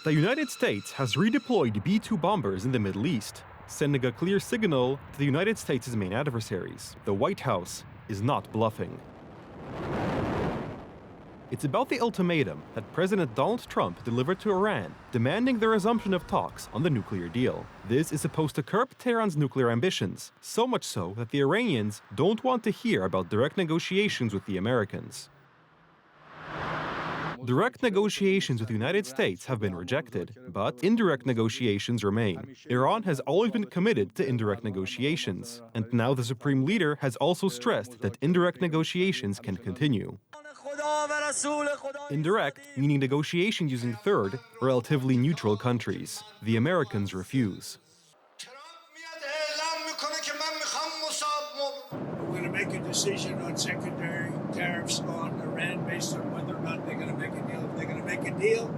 The United States has redeployed B-2 bombers in the Middle East, sending a clear signal to the United States' main adversaries. The White House is not bluffing. It's about the ultimatum that President Donald Trump delivered to Iran, demanding the resumption of talks on the nuclear deal. This is supposed to curb Tehran's nuclear ambitions, so much so that the Iranians don't want to hear about direct negotiations with the Americans. Direct negotiations with the United States have been rejected, but indirect negotiations remain. Iran has always been committed to indirect negotiations, and now the Supreme Leader has also stressed that indirect negotiations can continue. Indirect, meaning negotiations using third, relatively neutral countries. The Americans refuse. We're going to make a decision on secondary tariffs on Iran based on whether or not they're going to make a deal. If they're going to make a deal,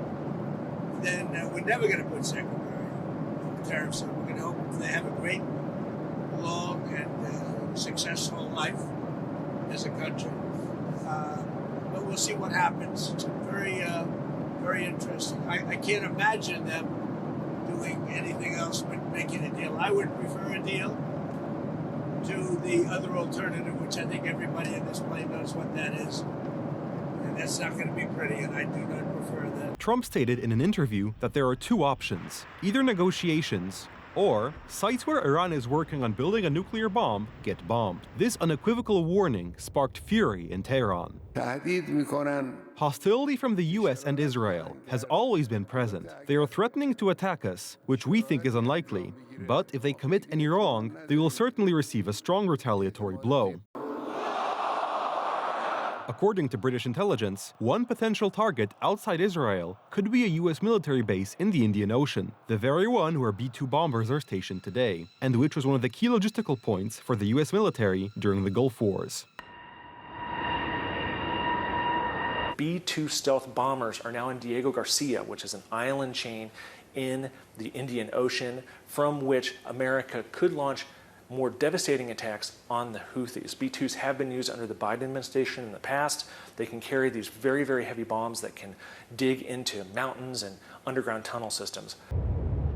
then we're never going to put secondary tariffs on. We're going to hope they have a great, long, and successful life as a country. But we'll see what happens. It's very, very interesting. I can't imagine them doing anything else but making a deal. I would prefer a deal to the other alternative, which I think everybody in this plane knows what that is. And that's not going to be pretty, and I do not prefer that. Trump stated in an interview that there are two options: either negotiations, or sites where Iran is working on building a nuclear bomb get bombed. This unequivocal warning sparked fury in Tehran. Hostility from the US and Israel has always been present. They are threatening to attack us, which we think is unlikely. But if they commit any wrong, they will certainly receive a strong retaliatory blow. According to British intelligence, one potential target outside Israel could be a US military base in the Indian Ocean, the very one where B-2 bombers are stationed today, and which was one of the key logistical points for the US military during the Gulf Wars. B-2 stealth bombers are now in Diego Garcia, which is an island chain in the Indian Ocean from which America could launch more devastating attacks on the Houthis. B-2s have been used under the Biden administration in the past. They can carry these very, very heavy bombs that can dig into mountains and underground tunnel systems.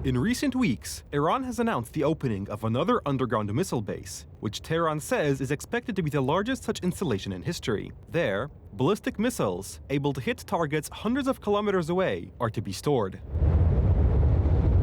In recent weeks, Iran has announced the opening of another underground missile base, which Tehran says is expected to be the largest such installation in history. There, ballistic missiles, able to hit targets hundreds of kilometers away, are to be stored.